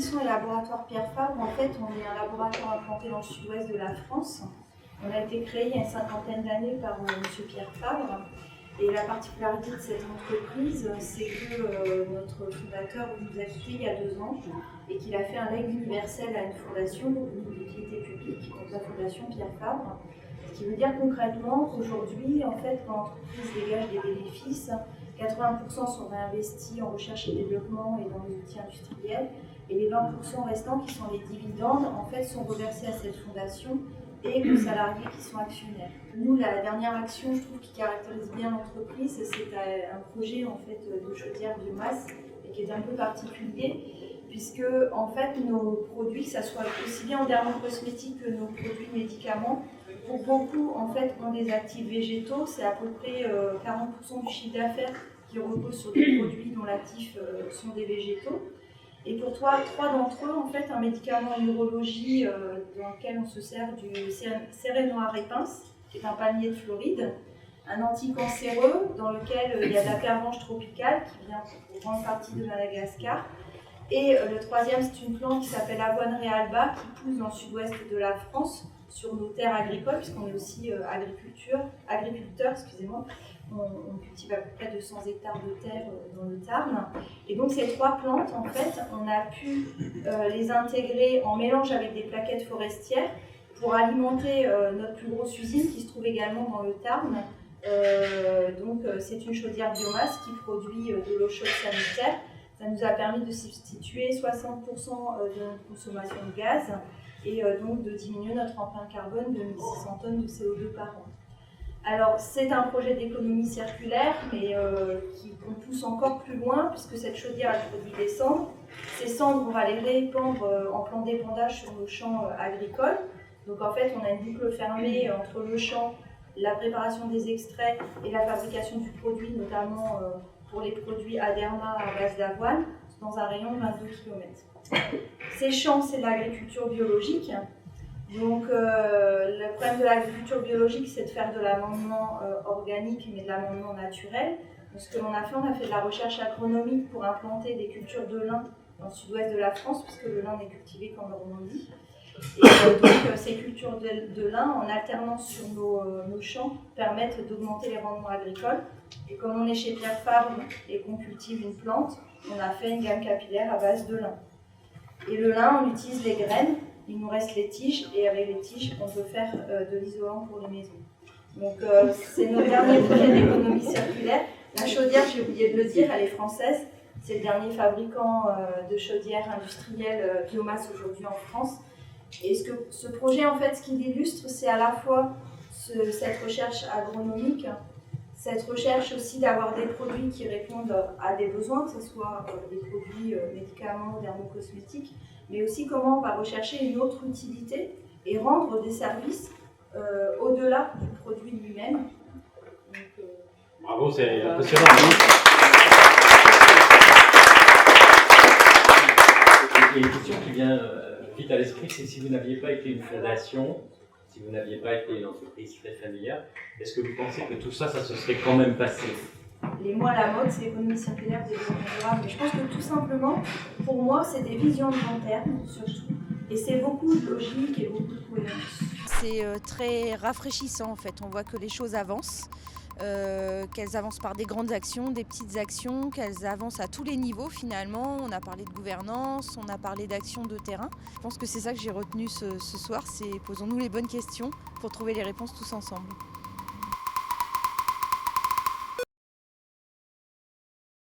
Ardisson et Laboratoire Pierre Fabre, en fait, on est un laboratoire implanté dans le sud-ouest de la France. On a été créé il y a une cinquantaine d'années par M. Pierre Fabre. Et la particularité de cette entreprise, c'est que notre fondateur nous a quittés il y a 2 ans et qu'il a fait un legs universel à une fondation d'utilité publique, donc la fondation Pierre Fabre. Ce qui veut dire concrètement qu'aujourd'hui, en fait, quand l'entreprise dégage des bénéfices, 80% sont réinvestis en recherche et développement et dans les outils industriels, et les 20% restants, qui sont les dividendes, en fait, sont reversés à cette fondation et aux salariés qui sont actionnaires. Nous, la dernière action, je trouve, qui caractérise bien l'entreprise, c'est un projet en fait de chaudière biomasse et qui est un peu particulier, puisque en fait nos produits, que ce soit aussi bien en dermocosmétique que nos produits médicaments, pour beaucoup en fait ont des actifs végétaux. C'est à peu près 40% du chiffre d'affaires qui repose sur des produits dont l'actif sont des végétaux. Et pour 3 d'entre eux, en fait, un médicament en urologie dans lequel on se sert du Sérénoir épice, qui est un palmier de Floride, un anticancéreux dans lequel il y a de la pervenche tropicale qui vient pour grande partie de Madagascar. Et le 3e, c'est une plante qui s'appelle Avoine realba, qui pousse dans le sud-ouest de la France, sur nos terres agricoles, puisqu'on est aussi agriculteurs. On cultive à peu près 200 hectares de terre dans le Tarn. Et donc ces 3 plantes, en fait, on a pu les intégrer en mélange avec des plaquettes forestières pour alimenter notre plus grosse usine qui se trouve également dans le Tarn. C'est une chaudière biomasse qui produit de l'eau chaude sanitaire. Ça nous a permis de substituer 60% de notre consommation de gaz et donc de diminuer notre empreinte carbone de 1600 tonnes de CO2 par an. Alors, c'est un projet d'économie circulaire, mais qu'on pousse encore plus loin, puisque cette chaudière, elle produit des cendres. Ces cendres, on va les répandre en plan d'épandage sur nos champs agricoles. Donc, en fait, on a une boucle fermée entre le champ, la préparation des extraits et la fabrication du produit, notamment pour les produits Aderma à base d'avoine, dans un rayon de 22 km. Ces champs, c'est de l'agriculture biologique. Donc, le problème de l'agriculture biologique, c'est de faire de l'amendement organique, mais de l'amendement naturel. Donc, ce que l'on a fait de la recherche agronomique pour implanter des cultures de lin dans le sud-ouest de la France, puisque le lin n'est cultivé qu'en Normandie. Et ces cultures de lin, en alternance sur nos champs, permettent d'augmenter les rendements agricoles. Et comme on est chez Pierre Fabre et qu'on cultive une plante, on a fait une gamme capillaire à base de lin. Et le lin, on utilise les graines. Il nous reste les tiges, et avec les tiges, on peut faire de l'isolant pour les maisons. Donc, c'est notre dernier projet d'économie circulaire. La chaudière, j'ai oublié de le dire, elle est française. C'est le dernier fabricant de chaudières industrielles biomasse aujourd'hui en France. Et ce projet, en fait, ce qu'il illustre, c'est à la fois cette recherche agronomique, cette recherche aussi d'avoir des produits qui répondent à des besoins, que ce soit des produits médicaments, dermocosmétiques, mais aussi comment on va rechercher une autre utilité et rendre des services au-delà du produit lui-même. Bravo, c'est impressionnant. Il y a une question qui vient vite à l'esprit, c'est si vous n'aviez pas été une fondation, si vous n'aviez pas été une entreprise très familiale, est-ce que vous pensez que tout ça, ça se serait quand même passé ? Les mots à la mode, c'est l'économie circulaire, développement durable. Mais je pense que tout simplement, pour moi, c'est des visions de long terme, surtout. Et c'est beaucoup de logique et beaucoup de cohérence. C'est très rafraîchissant, en fait. On voit que les choses avancent, qu'elles avancent par des grandes actions, des petites actions, qu'elles avancent à tous les niveaux, finalement. On a parlé de gouvernance, on a parlé d'actions de terrain. Je pense que c'est ça que j'ai retenu ce soir, c'est posons-nous les bonnes questions pour trouver les réponses tous ensemble.